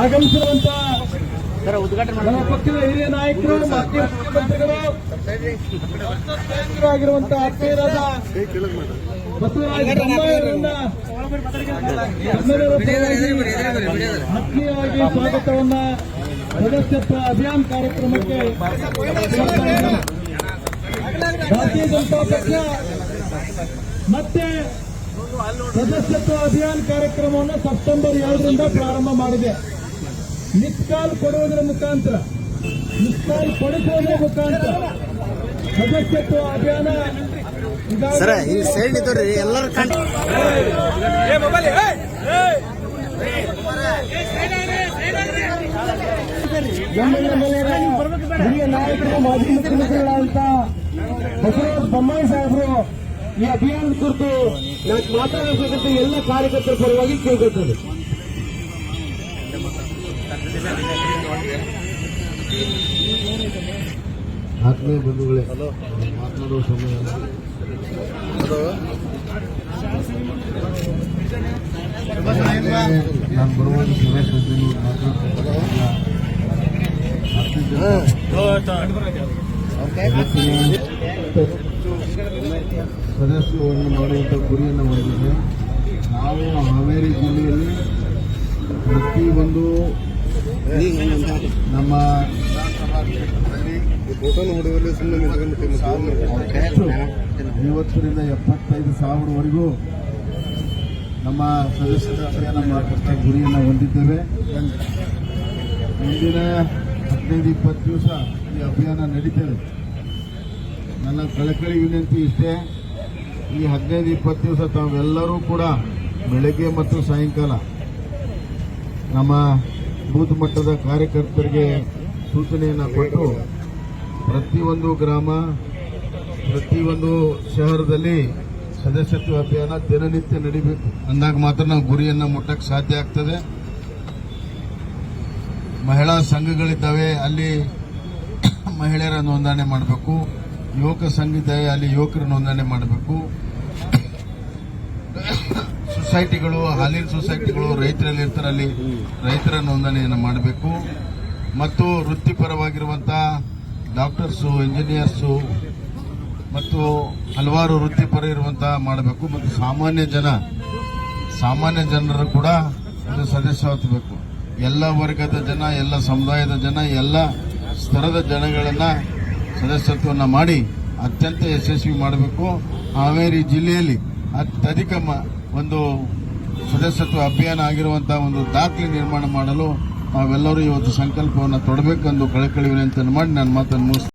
ಆಗಮಿಸಿರುವಂತ ನಮ್ಮ ಪಕ್ಷದ ಹಿರಿಯ ನಾಯಕರು, ಮಾಜಿ ಮುಖ್ಯಮಂತ್ರಿಗಳು ಆಗಿರುವಂತಹ ಆತ್ಮೀಯರಾದ ಬಸವರಾಜ ಬೊಮ್ಮಾಯಿಯವರನ್ನ ಆತ್ಮೀಯವಾಗಿ ಸ್ವಾಗತವನ್ನ ಸದಸ್ಯತ್ವ ಅಭಿಯಾನ ಕಾರ್ಯಕ್ರಮಕ್ಕೆ ಭಾರತೀಯ ಜನತಾ ಪಕ್ಷ ಮತ್ತೆ ಸದಸ್ಯತ್ವ ಅಭಿಯಾನ ಕಾರ್ಯಕ್ರಮವನ್ನು ಸೆಪ್ಟೆಂಬರ್ 2ರಿಂದ ಪ್ರಾರಂಭ ಮಾಡಿದೆ. ಮಿಸ್ ಕಾಲ್ ಕೊಡುವುದರ ಮುಖಾಂತರ, ಸದಸ್ಯತ್ವ ಅಭಿಯಾನ ಎಲ್ಲರೂ ಹಿರಿಯ ನಾಯಕರು, ಮಾಜಿ ಮುಖ್ಯಮಂತ್ರಿಗಳಾದಂತ ಬಸವರಾಜ ಬೊಮ್ಮಾಯಿ ಸಾಹೇಬರು ಈ ಅಭಿಯಾನದ ಕುರಿತು ಮಾತನಾಡಬೇಕಂತ ಎಲ್ಲ ಕಾರ್ಯಕರ್ತರ ಪರವಾಗಿ ಕೇಳ್ಕೊಳ್ತಾರೆ. ಆತ್ಮೀಯ ಬಂಧುಗಳೇ, ಮಾತನಾಡುವ ಸಮಯ ನಾನು ಬರುವಾಗ ಸಭೆ ಸದಸ್ಯವನ್ನು ಮಾಡುವಂಥ ಗುರಿಯನ್ನು ಹೊಂದಿದೆ. ನಾವು ಹಾವೇರಿ ಜಿಲ್ಲೆಯಲ್ಲಿ ಪ್ರತಿಯೊಂದು ನಮ್ಮ ವಿಧಾನಸಭಾ ಕ್ಷೇತ್ರದಲ್ಲಿ 50ರಿಂದ 75,000ವರೆಗೂ ನಮ್ಮ ಸದಸ್ಯರ ಅಭಿಯಾನ ಮಾಡುವಂಥ ಗುರಿಯನ್ನು ಹೊಂದಿದ್ದೇವೆ. ಮುಂದಿನ 15-20 ದಿವಸ ಈ ಅಭಿಯಾನ ನಡೀತದೆ. ನನ್ನ ಕಳಕಳಿ ವಿನಂತಿ ಇಷ್ಟೇ, ಈ 15-20 ದಿವಸ ತಾವೆಲ್ಲರೂ ಕೂಡ ಬೆಳಗ್ಗೆ ಮತ್ತು ಸಾಯಂಕಾಲ ನಮ್ಮ ಬೂತ್ ಮಟ್ಟದ ಕಾರ್ಯಕರ್ತರಿಗೆ ಸೂಚನೆಯನ್ನು ಕೊಟ್ಟು ಪ್ರತಿಯೊಂದು ಗ್ರಾಮ, ಪ್ರತಿಯೊಂದು ಶಹರದಲ್ಲಿ ಸದಸ್ಯತ್ವ ಅಭಿಯಾನ ದಿನನಿತ್ಯ ನಡೀಬೇಕು. ಅಂದಾಗ ಮಾತ್ರ ನಾವು ಗುರಿಯನ್ನು ಮುಟ್ಟಕ್ಕೆ ಸಾಧ್ಯ ಆಗ್ತದೆ. ಮಹಿಳಾ ಸಂಘಗಳಿದ್ದಾವೆ, ಅಲ್ಲಿ ಮಹಿಳೆಯರ ನೋಂದಣಿ ಮಾಡಬೇಕು. ಯುವಕ ಸಂಘ ಇದ್ದಾವೆ, ಅಲ್ಲಿ ಯುವಕರ ನೋಂದಣಿ ಮಾಡಬೇಕು. ಸೊಸೈಟಿಗಳು, ಹಾಲಿನ ಸೊಸೈಟಿಗಳು, ರೈತರಲ್ಲಿ ಇರ್ತಾರೆ, ಅಲ್ಲಿ ರೈತರ ನೋಂದಣಿಯನ್ನು ಮಾಡಬೇಕು. ಮತ್ತು ವೃತ್ತಿಪರವಾಗಿರುವಂತಹ ಡಾಕ್ಟರ್ಸು, ಇಂಜಿನಿಯರ್ಸು ಮತ್ತು ಹಲವಾರು ವೃತ್ತಿಪರ ಇರುವಂತಹ ಮಾಡಬೇಕು. ಮತ್ತು ಸಾಮಾನ್ಯ ಜನರು ಕೂಡ ಇದು ಸದಸ್ಯತ್ವಬೇಕು. ಎಲ್ಲ ವರ್ಗದ ಜನ, ಎಲ್ಲ ಸಮುದಾಯದ ಜನ, ಎಲ್ಲ ಸ್ತರದ ಜನಗಳನ್ನ ಸದಸ್ಯತ್ವವನ್ನು ಮಾಡಿ ಅತ್ಯಂತ ಯಶಸ್ವಿ ಮಾಡಬೇಕು. ಹಾವೇರಿ ಜಿಲ್ಲೆಯಲ್ಲಿ ಅತ್ಯಧಿಕ ಒಂದು ಸದಸ್ಯತ್ವ ಅಭಿಯಾನ ಆಗಿರುವಂತಹ ಒಂದು ದಾಖಲೆ ನಿರ್ಮಾಣ ಮಾಡಲು ನಾವೆಲ್ಲರೂ ಇವತ್ತು ಸಂಕಲ್ಪವನ್ನು ತೊಡಬೇಕೆಂದು ಕಳಕಳಿ ವಿನಂತಿಯನ್ನು ಮಾಡಿ ನಾನು ಮಾತನ್ನು ಮುಗಿಸ್ತೇನೆ.